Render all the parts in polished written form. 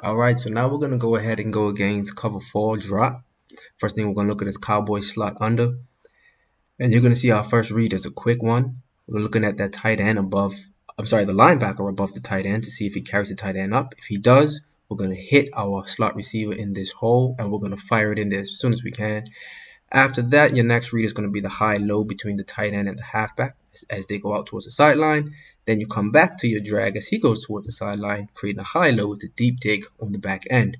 Alright, so now we're going to go ahead and go against cover 4 drop. First thing we're going to look at is Cowboys slot under. And you're going to see our first read is a quick one. We're looking at that tight end above, the linebacker above the tight end to see if he carries the tight end up. If he does, we're going to hit our slot receiver in this hole and we're going to fire it in there as soon as we can. After that, your next read is going to be the high-low between the tight end and the halfback as they go out towards the sideline. Then you come back to your drag as he goes towards the sideline, creating a high-low with the deep dig on the back end.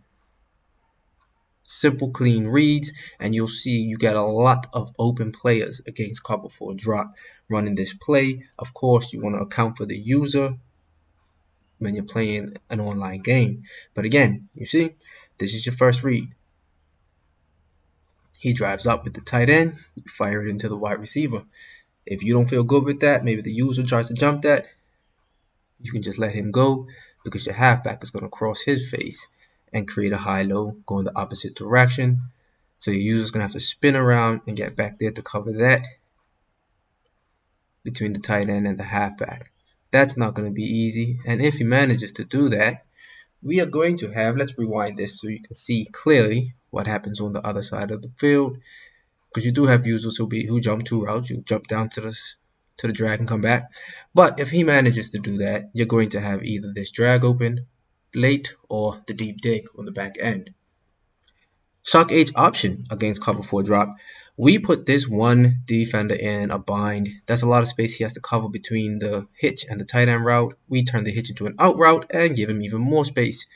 Simple, clean reads, and you'll see you get a lot of open players against cover 4 drop running this play. Of course, you want to account for the user when you're playing an online game. But again, you see, this is your first read. He drives up with the tight end, you fire it into the wide receiver. If you don't feel good with that, maybe the user tries to jump that, you can just let him go because your halfback is going to cross his face and create a high-low going the opposite direction. So your user's going to have to spin around and get back there to cover that between the tight end and the halfback. That's not going to be easy, and if he manages to do that, we are going to have, let's rewind this so you can see clearly what happens on the other side of the field, because you do have users who jump 2 routes. You jump down to the drag and come back. But if he manages to do that, you're going to have either this drag open late or the deep dig on the back end. Shock H option against cover 4 drop. We put this one defender in a bind. That's a lot of space he has to cover between the hitch and the tight end route. We turn the hitch into an out route and give him even more space.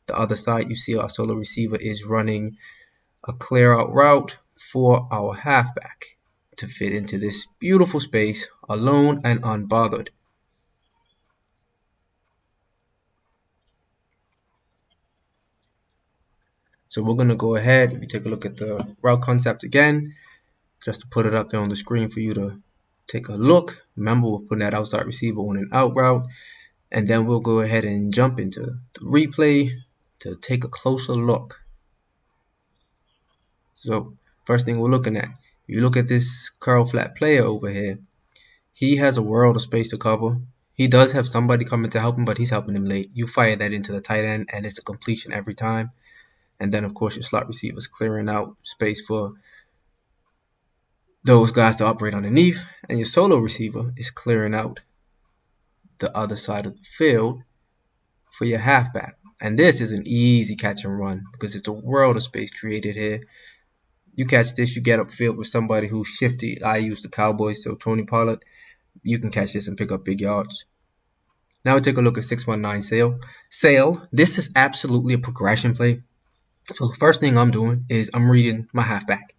The other side, you see our solo receiver is running a clear out route for our halfback to fit into this beautiful space alone and unbothered. So we're going to go ahead, if you take a look at the route concept again, just to put it up there on the screen for you to take a look. Remember, we're putting that outside receiver on an out route, and then we'll go ahead and jump into the replay to take a closer look. So first thing we're looking at, if you look at this curl flat player over here, he has a world of space to cover. He does have somebody coming to help him, but he's helping him late. You fire that into the tight end, and it's a completion every time. And then, of course, your slot receiver is clearing out space for those guys to operate underneath, and your solo receiver is clearing out the other side of the field for your halfback. And this is an easy catch and run because it's a world of space created here. You catch this, you get upfield with somebody who's shifty. I use the Cowboys, so Tony Pollard. You can catch this and pick up big yards. Now we take a look at 619 sail. This is absolutely a progression play. So the first thing I'm doing is I'm reading my halfback.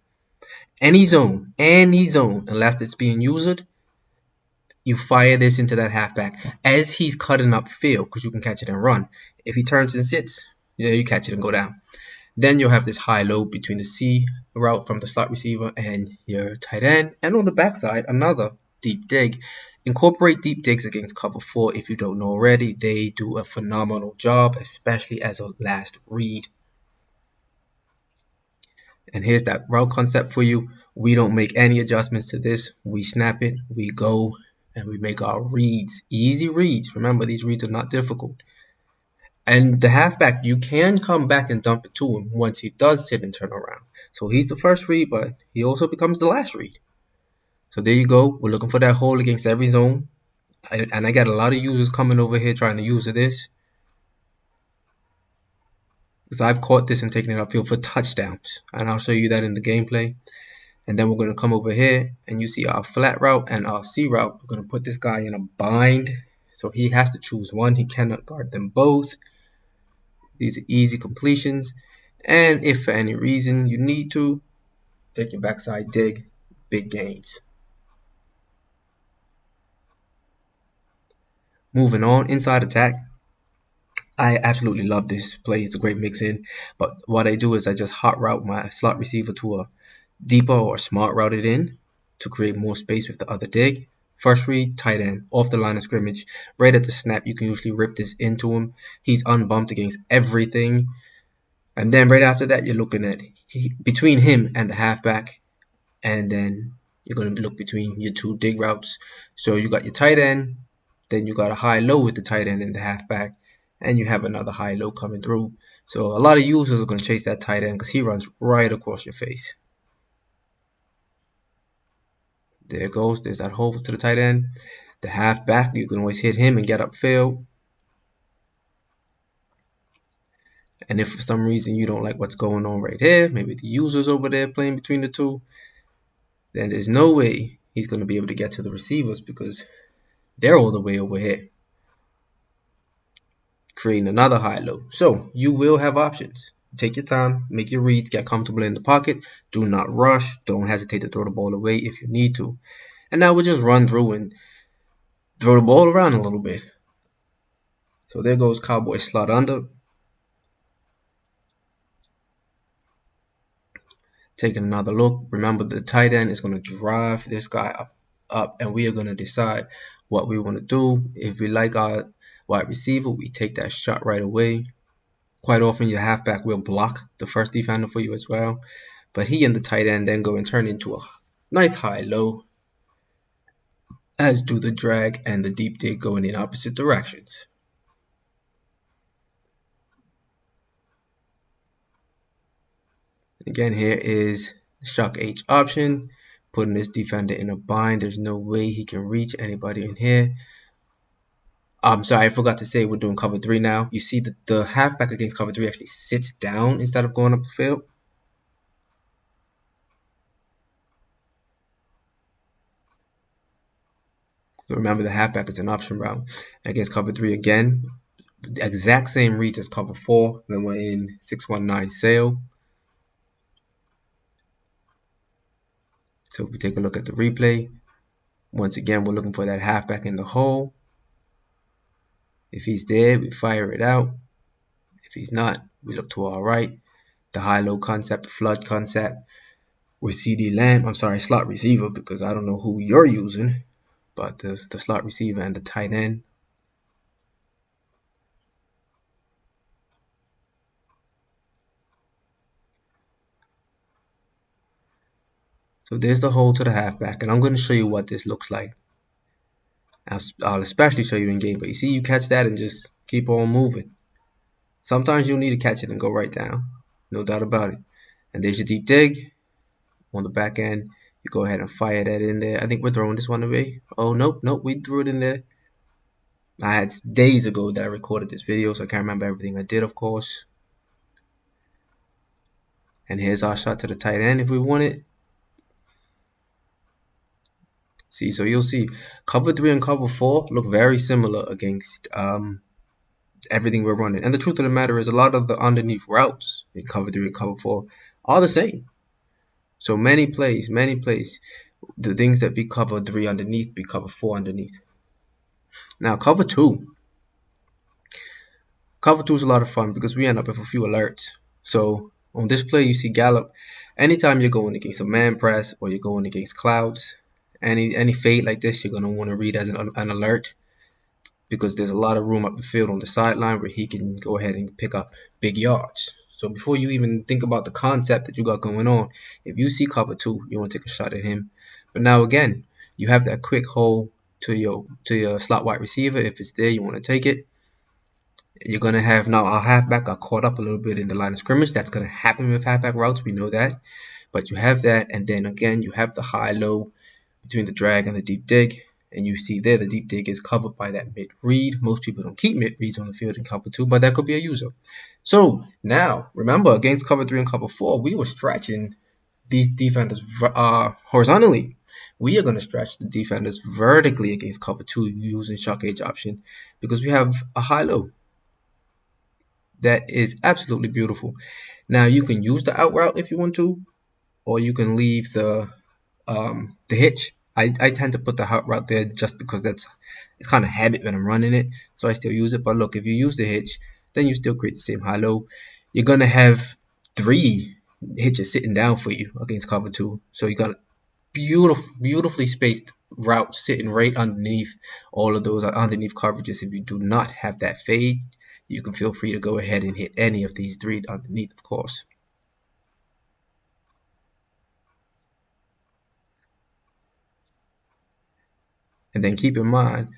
Any zone, unless it's being used, you fire this into that halfback as he's cutting up field because you can catch it and run. If he turns and sits, you catch it and go down. Then you'll have this high-low between the C route from the slot receiver and your tight end. And on the backside, another deep dig. Incorporate deep digs against cover 4 if you don't know already. They do a phenomenal job, especially as a last read. And here's that route concept for you. We don't make any adjustments to this. We snap it, we go, and we make our reads. Easy reads. Remember, these reads are not difficult. And the halfback, you can come back and dump it to him once he does sit and turn around. So he's the first read, but he also becomes the last read. So there you go. We're looking for that hole against every zone. And I got a lot of users coming over here trying to use this. Because I've caught this and taken it upfield for touchdowns. And I'll show you that in the gameplay. And then we're going to come over here and you see our flat route and our C route. We're going to put this guy in a bind. So he has to choose one. He cannot guard them both. These are easy completions. And if for any reason you need to, take your backside dig, big gains. Moving on, inside attack. I absolutely love this play. It's a great mix-in. But what I do is I just hot route my slot receiver to a deeper or smart routed in to create more space with the other dig. First read, tight end, off the line of scrimmage. Right at the snap, you can usually rip this into him. He's unbumped against everything. And then right after that, you're looking at between him and the halfback. And then you're going to look between your 2 dig routes. So you got your tight end. Then you got a high-low with the tight end and the halfback. And you have another high-low coming through. So a lot of users are going to chase that tight end because he runs right across your face. There it goes. There's that hole to the tight end. The halfback, you can always hit him and get upfield. And if for some reason you don't like what's going on right here, maybe the user's over there playing between the two, then there's no way he's going to be able to get to the receivers because they're all the way over here, creating another high-low. So you will have options. Take your time, make your reads, get comfortable in the pocket. Do not rush. Don't hesitate to throw the ball away if you need to. And now we'll just run through and throw the ball around a little bit. So there goes Cowboys slot under. Taking another look. Remember, the tight end is going to drive this guy up, and we are going to decide what we want to do. If we like our wide receiver, we take that shot right away. Quite often, your halfback will block the first defender for you as well. But he and the tight end then go and turn into a nice high-low, as do the drag and the deep dig going in opposite directions. Again, here is the shock H option, putting this defender in a bind. There's no way he can reach anybody in here. I'm sorry, I forgot to say we're doing cover 3 now. You see that the halfback against cover 3 actually sits down instead of going up the field. So remember, the halfback is an option route. Against cover 3 again, the exact same reach as cover 4. Then we're in 619 sail. So if we take a look at the replay, once again, we're looking for that halfback in the hole. If he's there, we fire it out. If he's not, we look to our right. The high-low concept, the flood concept with CD Lamb. I'm sorry, slot receiver, because I don't know who you're using, but the slot receiver and the tight end. So there's the hole to the halfback, and I'm going to show you what this looks like. I'll especially show you in game, but you see, you catch that and just keep on moving. Sometimes you'll need to catch it and go right down, no doubt about it. And there's your deep dig on the back end. You go ahead and fire that in there. I think we're throwing this one away. Oh, nope, we threw it in there. I had days ago that I recorded this video, so I can't remember everything I did, of course. And here's our shot to the tight end if we want it. See, so you'll see cover 3 and cover 4 look very similar against everything we're running. And the truth of the matter is a lot of the underneath routes in cover 3 and cover 4 are the same. So many plays, the things that be cover 3 underneath be cover 4 underneath. Now cover 2 is a lot of fun because we end up with a few alerts. So on this play, you see Gallup. Anytime you're going against a man press or you're going against clouds, any fade like this, you're going to want to read as an alert because there's a lot of room up the field on the sideline where he can go ahead and pick up big yards. So before you even think about the concept that you got going on, if you see cover 2, you want to take a shot at him. But now again, you have that quick hole to your slot wide receiver. If it's there, you want to take it. You're going to have now our halfback got caught up a little bit in the line of scrimmage. That's going to happen with halfback routes. We know that. But you have that, and then again, you have the high-low between the drag and the deep dig. And you see there the deep dig is covered by that mid-read. Most people don't keep mid-reads on the field in cover 2, but that could be a user. So now, remember, against cover 3 and cover 4, we were stretching these defenders horizontally. We are going to stretch the defenders vertically against cover 2 using shock H option because we have a high-low. That is absolutely beautiful. Now you can use the out route if you want to, or you can leave the hitch. I tend to put the out route there just because it's kind of habit when I'm running it, so I still use it. But look, if you use the hitch, then you still create the same high-low. You're gonna have 3 hitches sitting down for you against cover 2, so you got a beautifully spaced route sitting right underneath all of those underneath coverages. If you do not have that fade, you can feel free to go ahead and hit any of these 3 underneath, of course. And then keep in mind,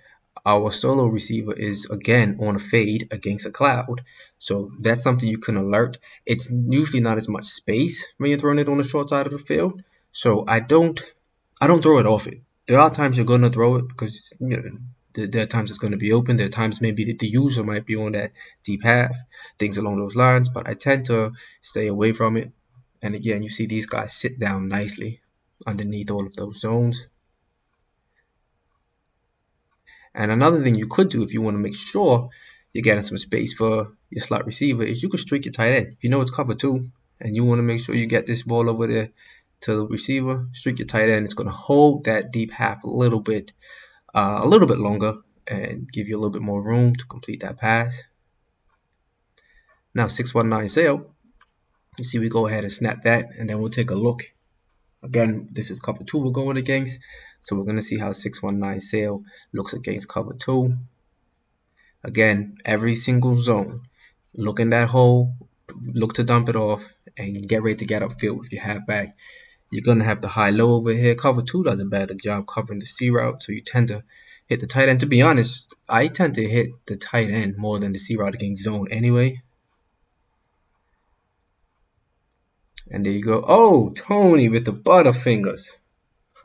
Our solo receiver is again on a fade against a cloud. So that's something you can alert. It's usually not as much space when you're throwing it on the short side of the field. So I don't throw it often. There are times you're gonna throw it because there are times it's gonna be open. There are times maybe the user might be on that deep half, things along those lines. But I tend to stay away from it. And again, you see these guys sit down nicely underneath all of those zones. And another thing you could do if you want to make sure you're getting some space for your slot receiver is you could streak your tight end. If you know it's cover two and you want to make sure you get this ball over there to the receiver, streak your tight end. It's going to hold that deep half a little bit longer and give you a little bit more room to complete that pass. Now 619 sail. You see we go ahead and snap that and then we'll take a look. Again, this is cover two we're going against. So we're going to see how 619 sail looks against cover two. Again, every single zone, look in that hole, look to dump it off, and get ready to get upfield with your halfback. You're going to have the high-low over here. Cover 2 does a better job covering the C route, so you tend to hit the tight end. To be honest, I tend to hit the tight end more than the C route against zone anyway. And there you go. Oh, Tony with the butterfingers.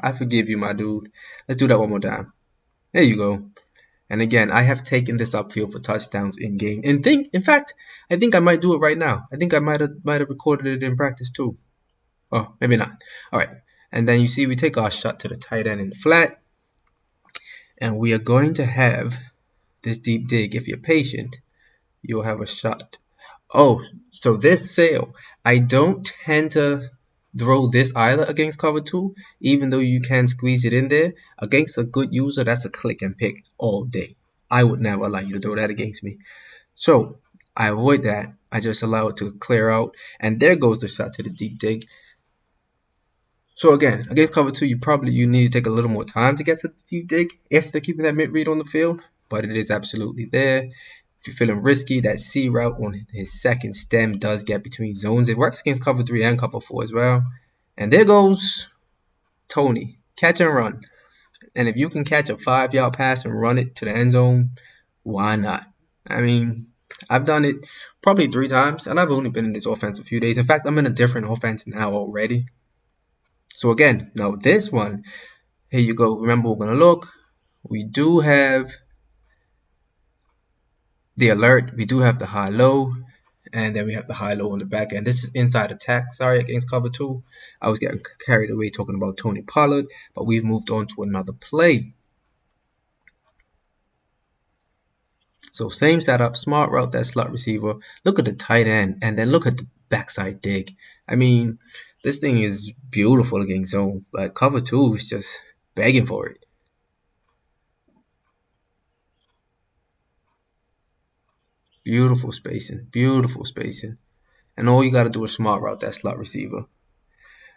I forgive you, my dude. Let's do that one more time. There you go. And again, I have taken this upfield for touchdowns in game. And in fact, I think I might do it right now. I think I might have recorded it in practice too. Oh, maybe not. All right. And then you see we take our shot to the tight end in the flat. And we are going to have this deep dig. If you're patient, you'll have a shot. Oh, so this sail, I don't tend to throw this either against cover two, even though you can squeeze it in there. Against a good user, that's a click and pick all day. I would never allow you to throw that against me. So I avoid that. I just allow it to clear out. And there goes the shot to the deep dig. So again, against cover two, you need to take a little more time to get to the deep dig if they're keeping that mid read on the field. But it is absolutely there. If you're feeling risky, that C route on his second stem does get between zones. It works against cover 3 and cover 4 as well. And there goes Tony. Catch and run. And if you can catch a 5-yard pass and run it to the end zone, why not? I mean, I've done it probably 3 times, and I've only been in this offense a few days. In fact, I'm in a different offense now already. So again, now this one, here you go. Remember, we're going to look. We do have the alert, we do have the high-low, and then we have the high-low on the back end. This is inside attack, sorry, against cover 2. I was getting carried away talking about Tony Pollard, but we've moved on to another play. So same setup, smart route, that slot receiver. Look at the tight end, and then look at the backside dig. I mean, this thing is beautiful against zone, but cover 2 is just begging for it. Beautiful spacing, beautiful spacing. And all you got to do is smart route that slot receiver.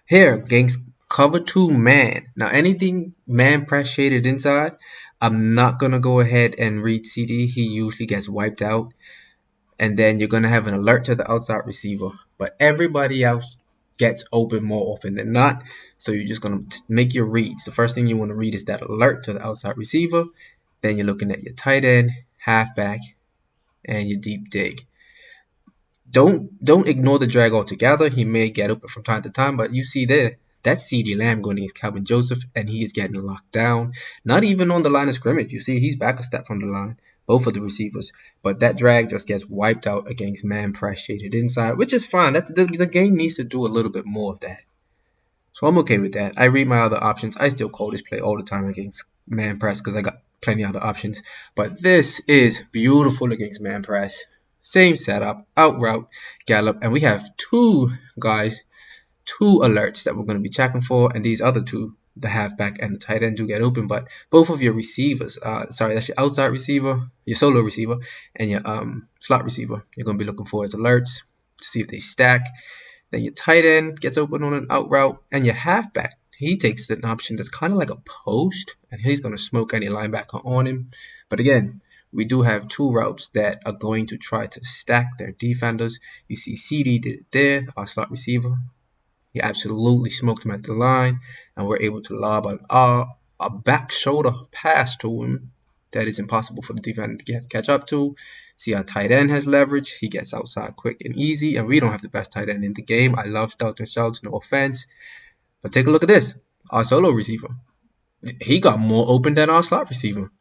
Here, against cover 2 man. Now, anything man press shaded inside, I'm not going to go ahead and read CD. He usually gets wiped out. And then you're going to have an alert to the outside receiver. But everybody else gets open more often than not. So you're just going to make your reads. The first thing you want to read is that alert to the outside receiver. Then you're looking at your tight end, halfback, and your deep dig. Don't ignore the drag altogether. He may get open from time to time, but you see there, that's CeeDee Lamb going against Calvin Joseph, and he is getting locked down. Not even on the line of scrimmage. You see, he's back a step from the line, both of the receivers. But that drag just gets wiped out against man press shaded inside, which is fine. The game needs to do a little bit more of that. So I'm okay with that. I read my other options. I still call this play all the time against man press because I got plenty of other options. But this is beautiful against man press. Same setup, out route, gallop, and we have 2 guys, 2 alerts that we're going to be checking for, and these other 2, the halfback and the tight end, do get open, but both of your receivers, that's your outside receiver, your solo receiver, and your slot receiver, you're going to be looking for as alerts to see if they stack. Then your tight end gets open on an out route, and your halfback, he takes an option that's kind of like a post, and he's going to smoke any linebacker on him. But again, we do have 2 routes that are going to try to stack their defenders. You see CD did it there, our slot receiver. He absolutely smoked him at the line, and we're able to lob a back shoulder pass to him that is impossible for the defender to catch up to. See, our tight end has leverage. He gets outside quick and easy, and we don't have the best tight end in the game. I love Dalton Schultz, no offense. But take a look at this. Our solo receiver. He got more open than our slot receiver.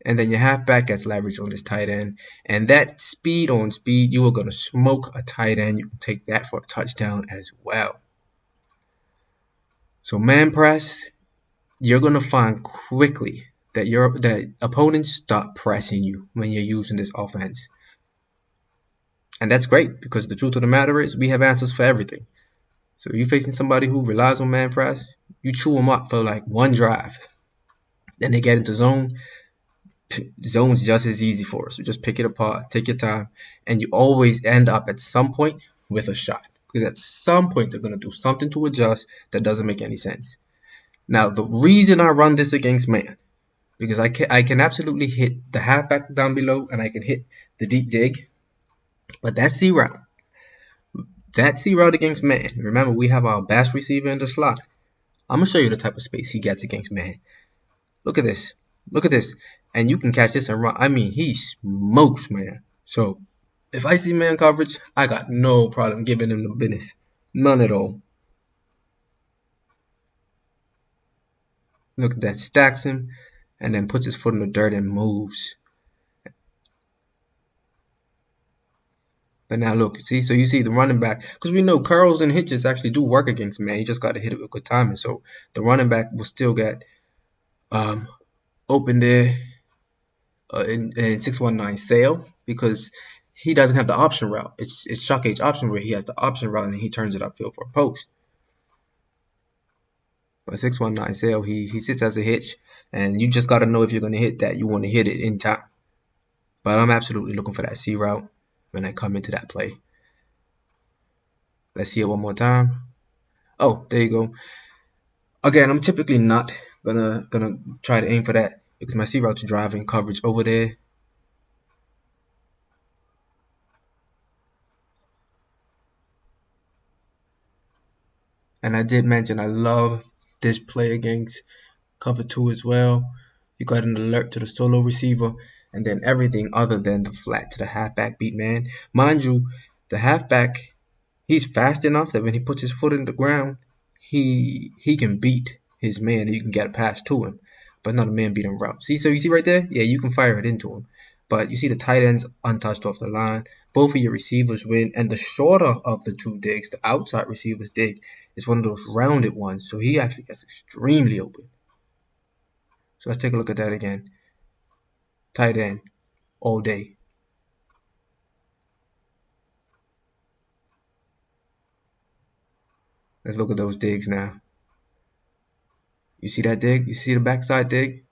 And then your halfback gets leverage on this tight end. And that speed on speed, you are going to smoke a tight end. You can take that for a touchdown as well. So man press, you're going to find quickly that opponents stop pressing you when you're using this offense. And that's great, because the truth of the matter is we have answers for everything. So if you're facing somebody who relies on man press, you chew them up for like one drive. Then they get into zone. Zone's just as easy for us. So just pick it apart, take your time, and you always end up at some point with a shot. Because at some point they're going to do something to adjust that doesn't make any sense. Now, the reason I run this against man, because I can absolutely hit the halfback down below and I can hit the deep dig, but that C route against man, remember we have our best receiver in the slot. I'm going to show you the type of space he gets against man. Look at this. Look at this. And you can catch this and run. I mean, he smokes man. So if I see man coverage, I got no problem giving him the business. None at all. Look at that. Stacks him and then puts his foot in the dirt and moves. But now look, see, so you see the running back, because we know curls and hitches actually do work against man. You just got to hit it with good timing. So the running back will still get open there in 619 sail, because he doesn't have the option route. It's Shock Age option where he has the option route and he turns it upfield for a post. But 619 sail, he sits as a hitch, and you just got to know if you're going to hit that. You want to hit it in time. But I'm absolutely looking for that C route when I come into that play. Let's see it one more time. Oh, there you go. Again, I'm typically not gonna try to aim for that, because my C route to driving coverage over there. And I did mention I love this play against cover 2 as well. You got an alert to the solo receiver, and then everything other than the flat to the halfback beat man. Mind you, the halfback, he's fast enough that when he puts his foot in the ground, he can beat his man. You can get a pass to him, but not a man beating route. See, so you see right there? Yeah, you can fire it into him. But you see the tight ends untouched off the line. Both of your receivers win, and the shorter of the two digs, the outside receiver's dig, is one of those rounded ones. So he actually gets extremely open. So let's take a look at that again. Tight end all day. Let's look at those digs now. You see that dig? You see the backside dig?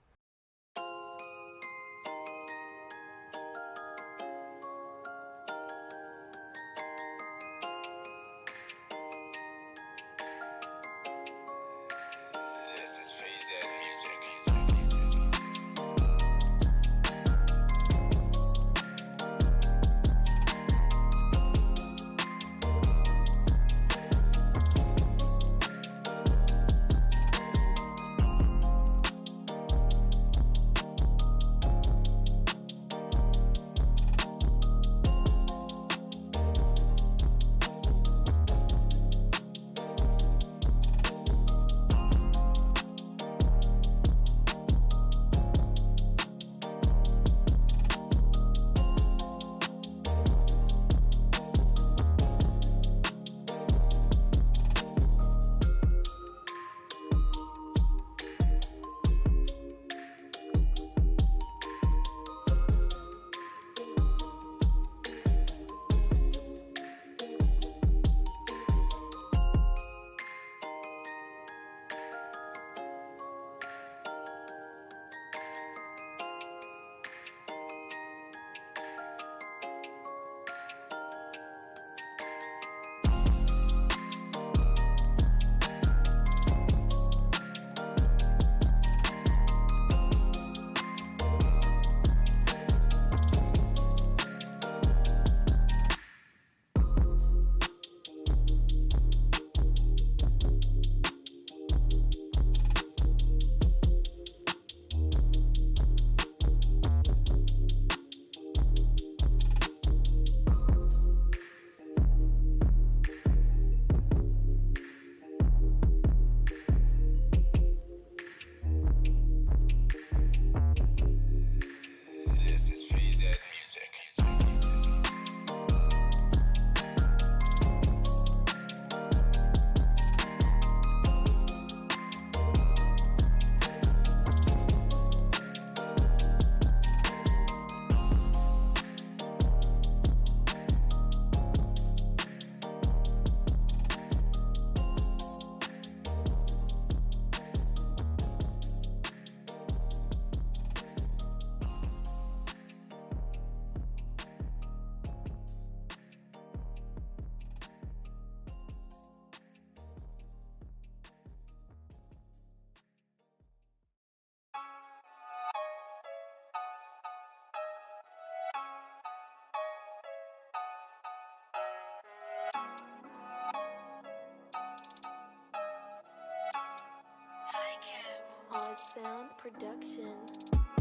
Sound Production.